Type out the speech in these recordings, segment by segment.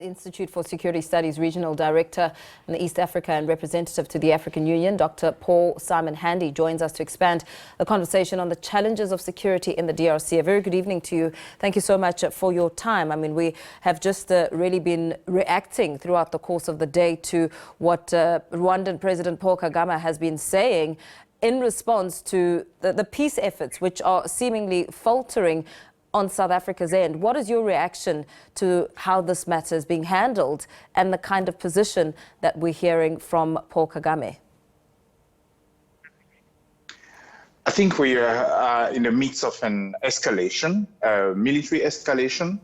Institute for Security Studies Regional Director in the East Africa and representative to the African Union, Dr. Paul Simon Handy, joins us to expand the conversation on the challenges of security in the DRC. A very good evening to you. Thank you so much for your time. I mean, we have just really been reacting throughout the course of the day to what Rwandan President Paul Kagame has been saying in response to the peace efforts, which are seemingly faltering on South Africa's end. What is your reaction to how this matter is being handled and the kind of position that we're hearing from Paul Kagame? I think we are in the midst of an escalation, military escalation,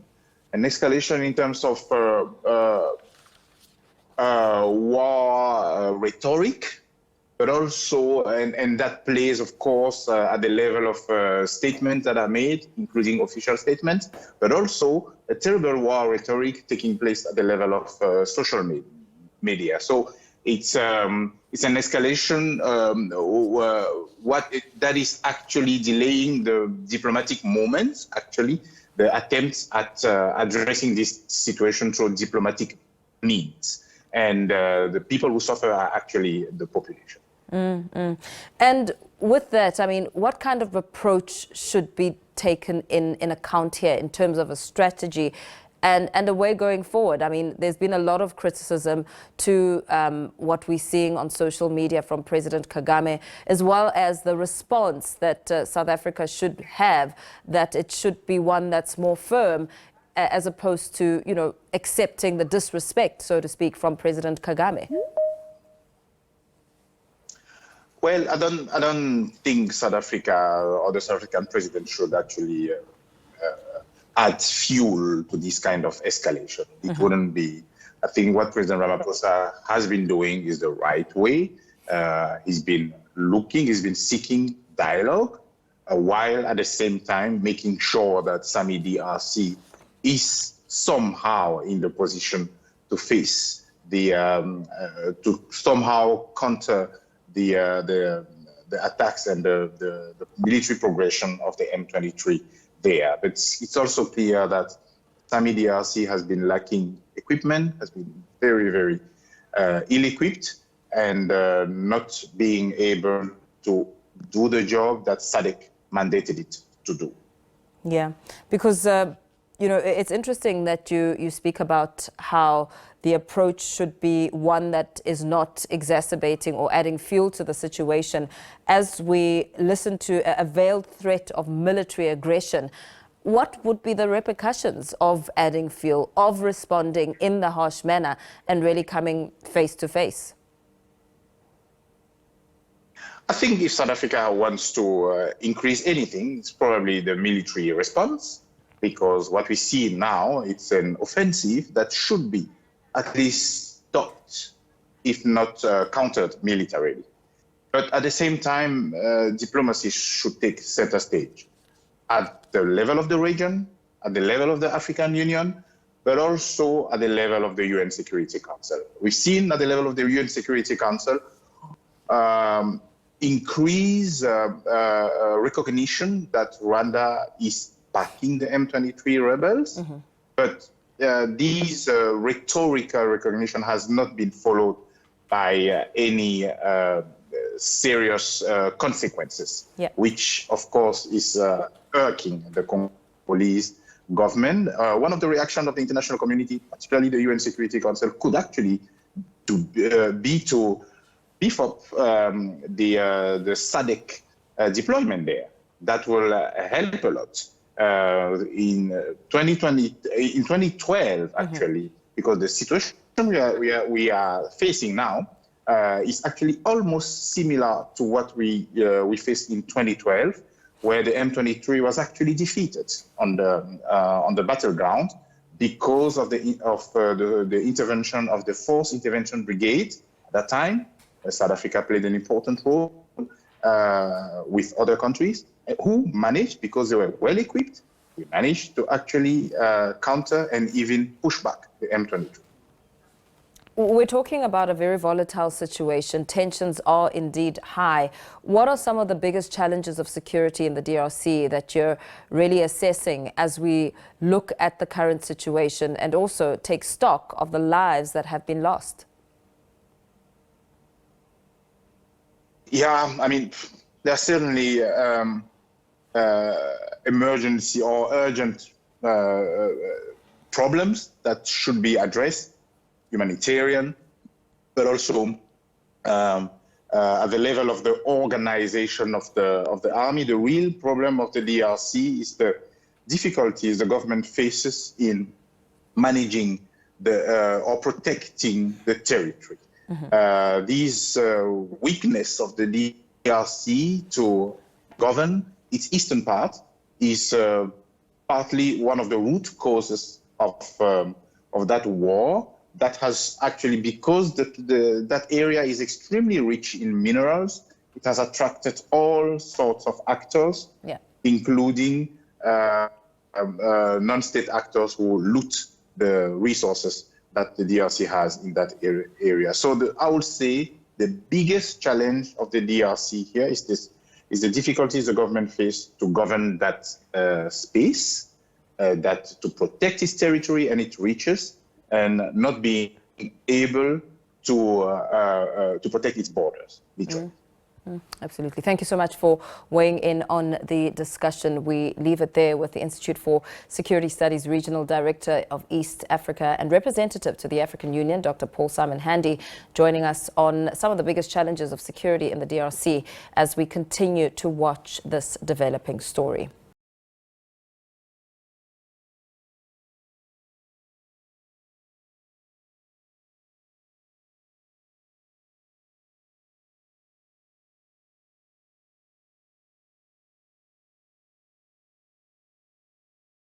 an escalation in terms of war rhetoric, but also, and that plays, of course, at the level of statements that are made, including official statements, but also a terrible war rhetoric taking place at the level of social media. So it's an escalation that is actually delaying the diplomatic moments, actually, the attempts at addressing this situation through diplomatic means. And the people who suffer are actually the population. And with that, I mean, what kind of approach should be taken in account here in terms of a strategy and a way going forward? I mean, there's been a lot of criticism to what we're seeing on social media from President Kagame, as well as the response that South Africa should have, that it should be one that's more firm, as opposed to, you know, accepting the disrespect, so to speak, from President Kagame. Well, I don't think South Africa or the South African president should actually add fuel to this kind of escalation. It wouldn't be. I think what President Ramaphosa has been doing is the right way. He's been seeking dialogue, while at the same time making sure that SAMI DRC is somehow in the position to face to somehow counter the attacks and the military progression of the M23 there. But it's also clear that SAMI DRC has been lacking equipment, has been very, very ill-equipped, and not being able to do the job that SADC mandated it to do. Yeah, because you know, it's interesting that you speak about how the approach should be one that is not exacerbating or adding fuel to the situation. As we listen to a veiled threat of military aggression, what would be the repercussions of adding fuel, of responding in the harsh manner and really coming face to face? I think if South Africa wants to increase anything, it's probably the military response, because what we see now, it's an offensive that should be at least stopped, if not countered militarily. But at the same time, diplomacy should take center stage at the level of the region, at the level of the African Union, but also at the level of the UN Security Council. We've seen at the level of the UN Security Council increase recognition that Rwanda is backing the M23 rebels, but these rhetorical recognition has not been followed by any serious consequences, which of course is irking the Congolese government. One of the reactions of the international community, particularly the UN Security Council, could actually be to beef up the SADC deployment there. That will help a lot. In 2012, actually, because the situation we are facing now is actually almost similar to what we faced in 2012, where the M23 was actually defeated on the battleground because of the intervention of the 4th Intervention Brigade at that time. South Africa played an important role with other countries who managed, because they were well equipped, we managed to actually counter and even push back the M23. We're talking about a very volatile situation. Tensions are indeed high. What are some of the biggest challenges of security in the DRC that you're really assessing as we look at the current situation and also take stock of the lives that have been lost? Yeah, I mean, there are certainly emergency or urgent problems that should be addressed, humanitarian, but also at the level of the organization of the army. The real problem of the DRC is the difficulties the government faces in managing or protecting the territory. These weakness of the DRC to govern its eastern part is partly one of the root causes of that war. That has actually, because that area is extremely rich in minerals, it has attracted all sorts of actors, including non-state actors who loot the resources that the DRC has in that area. So I would say the biggest challenge of the DRC here is the difficulties the government face to govern that space, that to protect its territory and its reaches, and not being able to protect its borders, literally. Absolutely. Thank you so much for weighing in on the discussion. We leave it there with the Institute for Security Studies Regional Director of East Africa and representative to the African Union, Dr. Paul Simon Handy, joining us on some of the biggest challenges of security in the DRC as we continue to watch this developing story.